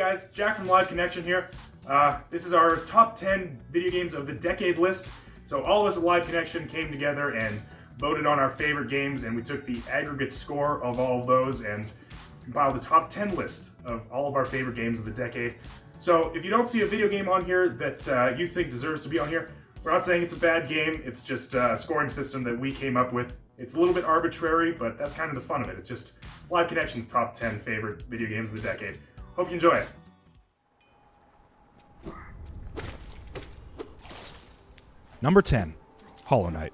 guys, Jack from Live Connection here. This is our top 10 video games of the decade list. So all of us at Live Connection came together and voted on our favorite games, and we took the aggregate score of all of those and compiled the top 10 list of all of our favorite games of the decade. So if you don't see a video game on here that you think deserves to be on here, we're not saying it's a bad game, it's just a scoring system that we came up with. It's a little bit arbitrary, but that's kind of the fun of it. It's just Live Connection's top 10 favorite video games of the decade. Hope you enjoy it. Number 10, Hollow Knight.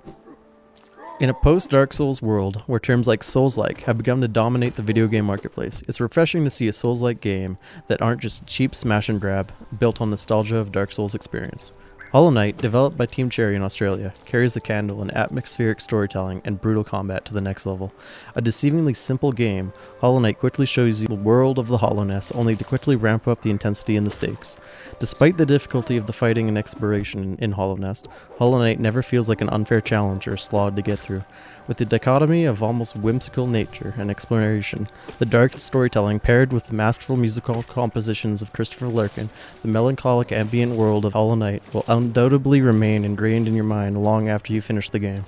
In a post-Dark Souls world, where terms like Souls-like have begun to dominate the video game marketplace, it's refreshing to see a Souls-like game that aren't just cheap smash and grab, built on nostalgia of Dark Souls experience. Hollow Knight, developed by Team Cherry in Australia, carries the candle in atmospheric storytelling and brutal combat to the next level. A deceivingly simple game, Hollow Knight quickly shows you the world of the Hollowness, only to quickly ramp up the intensity and the stakes. Despite the difficulty of the fighting and exploration in Hollowness, Hollow Knight never feels like an unfair challenge or a slog to get through. With the dichotomy of almost whimsical nature and exploration, the dark storytelling paired with the masterful musical compositions of Christopher Larkin, the melancholic ambient world of Hollow Knight will undoubtedly remain ingrained in your mind long after you finish the game.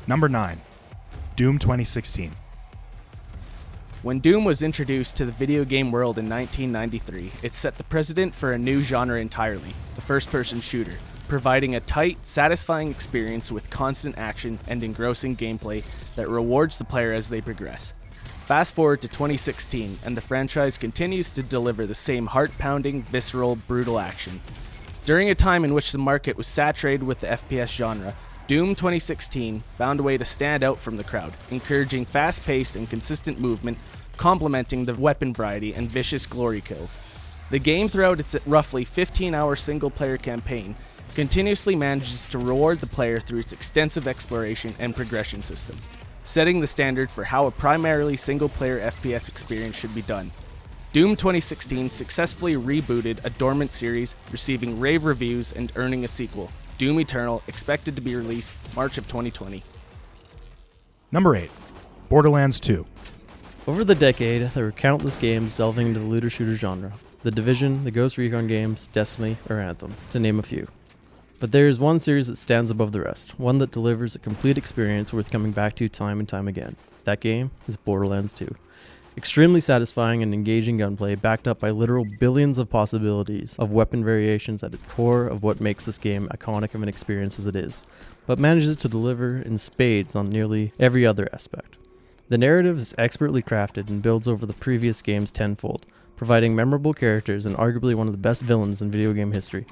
Number 9, Doom 2016. When Doom was introduced to the video game world in 1993, it set the precedent for a new genre entirely, the first-person shooter, providing a tight, satisfying experience with constant action and engrossing gameplay that rewards the player as they progress. Fast forward to 2016, and the franchise continues to deliver the same heart-pounding, visceral, brutal action. During a time in which the market was saturated with the FPS genre, Doom 2016 found a way to stand out from the crowd, encouraging fast-paced and consistent movement, complementing the weapon variety and vicious glory kills. The game, throughout its roughly 15-hour single-player campaign, continuously manages to reward the player through its extensive exploration and progression system, setting the standard for how a primarily single-player FPS experience should be done. Doom 2016 successfully rebooted a dormant series, receiving rave reviews and earning a sequel, Doom Eternal, expected to be released March of 2020. Number 8, Borderlands 2. Over the decade, there were countless games delving into the looter-shooter genre. The Division, the Ghost Recon games, Destiny, or Anthem, to name a few. But there is one series that stands above the rest, one that delivers a complete experience worth coming back to time and time again. That game is Borderlands 2. Extremely satisfying and engaging gunplay backed up by literal billions of possibilities of weapon variations at the core of what makes this game iconic of an experience as it is, but manages to deliver in spades on nearly every other aspect. The narrative is expertly crafted and builds over the previous games tenfold, providing memorable characters and arguably one of the best villains in video game history.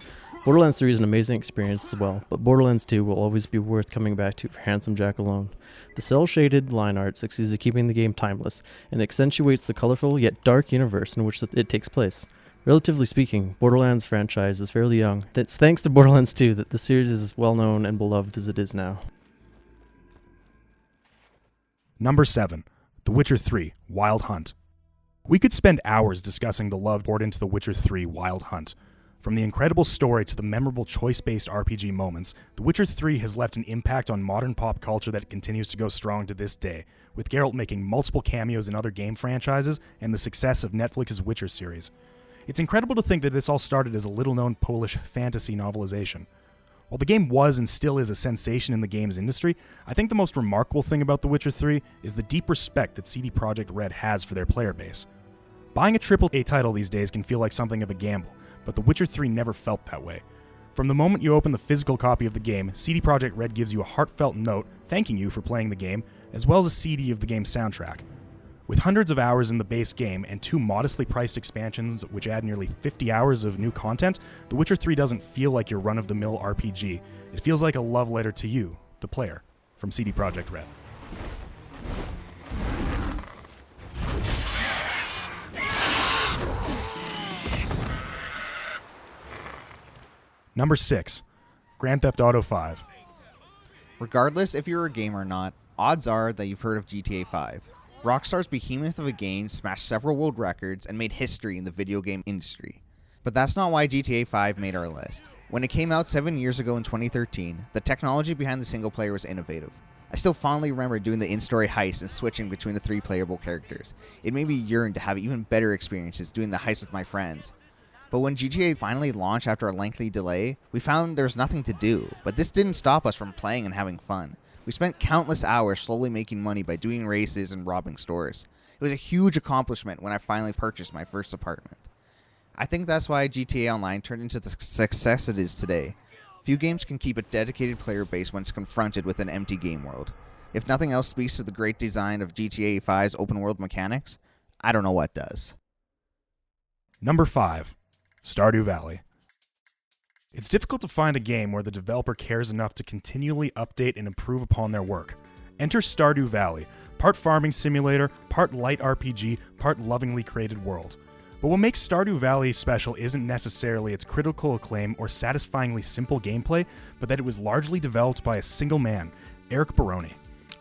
Borderlands 3 is an amazing experience as well, but Borderlands 2 will always be worth coming back to for Handsome Jack alone. The cel-shaded line art succeeds at keeping the game timeless, and accentuates the colorful yet dark universe in which it takes place. Relatively speaking, Borderlands franchise is fairly young. It's thanks to Borderlands 2 that the series is as well known and beloved as it is now. Number 7, The Witcher 3, Wild Hunt. We could spend hours discussing the love poured into The Witcher 3, Wild Hunt. From the incredible story to the memorable choice-based RPG moments, The Witcher 3 has left an impact on modern pop culture that continues to go strong to this day, with Geralt making multiple cameos in other game franchises and the success of Netflix's Witcher series. It's incredible to think that this all started as a little-known Polish fantasy novelization. While the game was and still is a sensation in the games industry, I think the most remarkable thing about The Witcher 3 is the deep respect that CD Projekt Red has for their player base. Buying a AAA title these days can feel like something of a gamble, but The Witcher 3 never felt that way. From the moment you open the physical copy of the game, CD Projekt Red gives you a heartfelt note thanking you for playing the game, as well as a CD of the game's soundtrack. With hundreds of hours in the base game and 2 modestly priced expansions which add nearly 50 hours of new content, The Witcher 3 doesn't feel like your run-of-the-mill RPG. It feels like a love letter to you, the player, from CD Projekt Red. Number 6, Grand Theft Auto 5. Regardless if you're a gamer or not, odds are that you've heard of GTA 5. Rockstar's behemoth of a game smashed several world records and made history in the video game industry. But that's not why GTA 5 made our list. When it came out 7 years ago in 2013, the technology behind the single player was innovative. I still fondly remember doing the in-story heist and switching between the 3 playable characters. It made me yearn to have even better experiences doing the heist with my friends. But when GTA finally launched after a lengthy delay, we found there was nothing to do, but this didn't stop us from playing and having fun. We spent countless hours slowly making money by doing races and robbing stores. It was a huge accomplishment when I finally purchased my first apartment. I think that's why GTA Online turned into the success it is today. Few games can keep a dedicated player base when it's confronted with an empty game world. If nothing else speaks to the great design of GTA 5's open world mechanics, I don't know what does. Number 5. Stardew Valley. It's difficult to find a game where the developer cares enough to continually update and improve upon their work. Enter Stardew Valley, part farming simulator, part light RPG, part lovingly created world. But what makes Stardew Valley special isn't necessarily its critical acclaim or satisfyingly simple gameplay, but that it was largely developed by a single man, Eric Barone,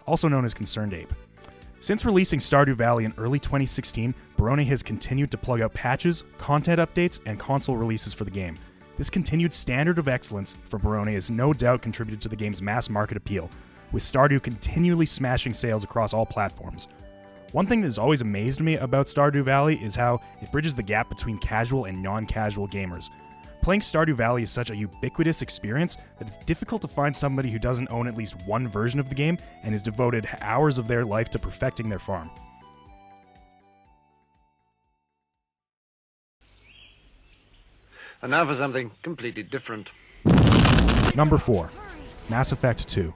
also known as Concerned Ape. Since releasing Stardew Valley in early 2016, Barone has continued to plug out patches, content updates, and console releases for the game. This continued standard of excellence for Barone has no doubt contributed to the game's mass market appeal, with Stardew continually smashing sales across all platforms. One thing that has always amazed me about Stardew Valley is how it bridges the gap between casual and non-casual gamers. Playing Stardew Valley is such a ubiquitous experience that it's difficult to find somebody who doesn't own at least one version of the game and has devoted hours of their life to perfecting their farm. And now for something completely different. Number 4. Mass Effect 2.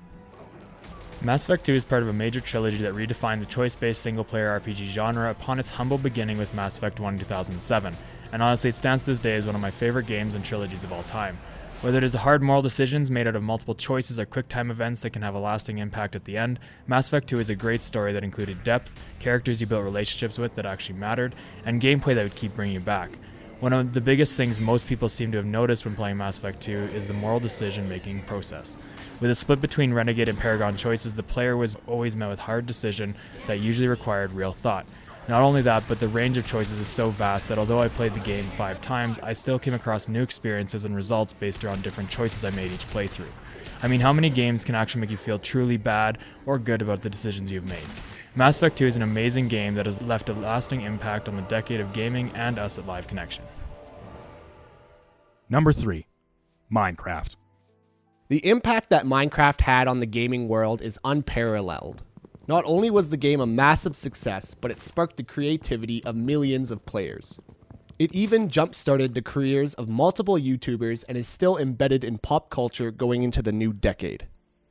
Mass Effect 2 is part of a major trilogy that redefined the choice-based single-player RPG genre upon its humble beginning with Mass Effect 1 in 2007, and honestly it stands to this day as one of my favorite games and trilogies of all time. Whether it is hard moral decisions made out of multiple choices or quick-time events that can have a lasting impact at the end, Mass Effect 2 is a great story that included depth, characters you built relationships with that actually mattered, and gameplay that would keep bringing you back. One of the biggest things most people seem to have noticed when playing Mass Effect 2 is the moral decision-making process. With a split between Renegade and Paragon choices, the player was always met with hard decision that usually required real thought. Not only that, but the range of choices is so vast that although I played the game 5 times, I still came across new experiences and results based around different choices I made each playthrough. I mean, how many games can actually make you feel truly bad or good about the decisions you've made? Mass Effect 2 is an amazing game that has left a lasting impact on the decade of gaming and us at Live Connection. Number 3. Minecraft. The impact that Minecraft had on the gaming world is unparalleled. Not only was the game a massive success, but it sparked the creativity of millions of players. It even jump-started the careers of multiple YouTubers and is still embedded in pop culture going into the new decade.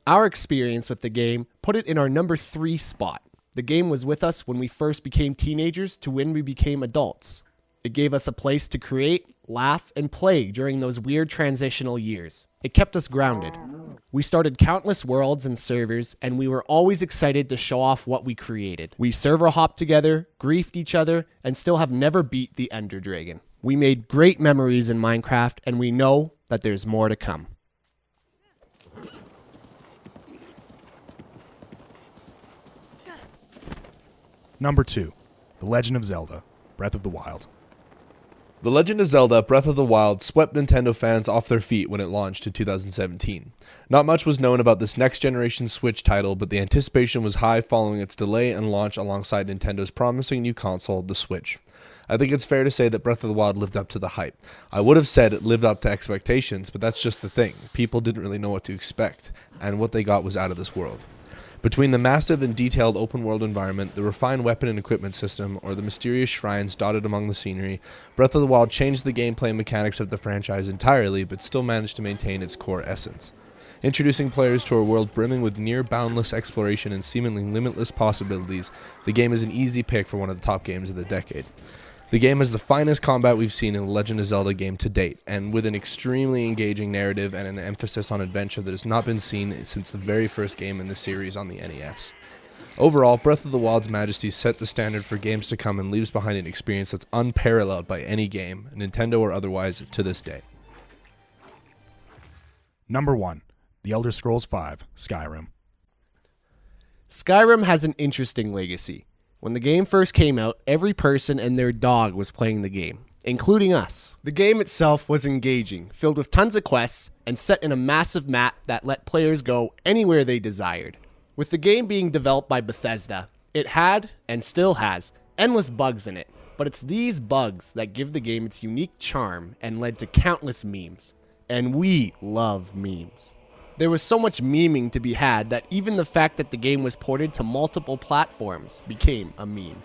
Our experience with the game put it in our number 3 spot. The game was with us when we first became teenagers to when we became adults. It gave us a place to create, laugh, and play during those weird transitional years. It kept us grounded. We started countless worlds and servers, and we were always excited to show off what we created. We server hopped together, griefed each other, and still have never beat the Ender Dragon. We made great memories in Minecraft, and we know that there's more to come. Number 2. The Legend of Zelda, Breath of the Wild. The Legend of Zelda Breath of the Wild swept Nintendo fans off their feet when it launched in 2017. Not much was known about this next-generation Switch title, but the anticipation was high following its delay and launch alongside Nintendo's promising new console, the Switch. I think it's fair to say that Breath of the Wild lived up to the hype. I would have said it lived up to expectations, but that's just the thing. People didn't really know what to expect, and what they got was out of this world. Between the massive and detailed open-world environment, the refined weapon and equipment system, or the mysterious shrines dotted among the scenery, Breath of the Wild changed the gameplay mechanics of the franchise entirely, but still managed to maintain its core essence. Introducing players to a world brimming with near-boundless exploration and seemingly limitless possibilities, the game is an easy pick for one of the top games of the decade. The game has the finest combat we've seen in a Legend of Zelda game to date, and with an extremely engaging narrative and an emphasis on adventure that has not been seen since the very first game in the series on the NES. Overall, Breath of the Wild's majesty set the standard for games to come and leaves behind an experience that's unparalleled by any game, Nintendo or otherwise, to this day. Number 1. The Elder Scrolls V, Skyrim. Skyrim has an interesting legacy. When the game first came out, every person and their dog was playing the game, including us. The game itself was engaging, filled with tons of quests, and set in a massive map that let players go anywhere they desired. With the game being developed by Bethesda, it had, and still has, endless bugs in it, but it's these bugs that give the game its unique charm and led to countless memes. And we love memes. There was so much memeing to be had that even the fact that the game was ported to multiple platforms became a meme.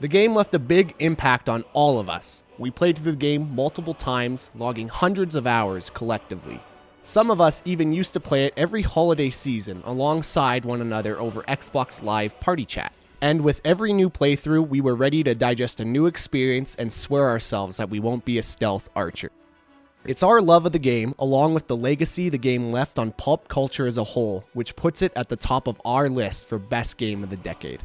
The game left a big impact on all of us. We played through the game multiple times, logging hundreds of hours collectively. Some of us even used to play it every holiday season alongside one another over Xbox Live Party Chat. And with every new playthrough, we were ready to digest a new experience and swear ourselves that we won't be a stealth archer. It's our love of the game, along with the legacy the game left on pulp culture as a whole, which puts it at the top of our list for best game of the decade.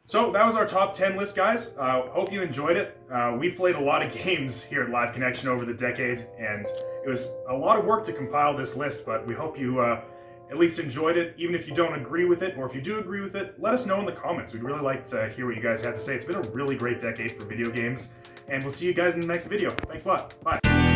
So that was our top 10 list, guys. Hope you enjoyed it. We've played a lot of games here at Live Connection over the decade, and it was a lot of work to compile this list, but we hope you at least enjoyed it. Even if you don't agree with it, or if you do agree with it, let us know in the comments. We'd really like to hear what you guys have to say. It's been a really great decade for video games, and we'll see you guys in the next video. Thanks a lot. Bye.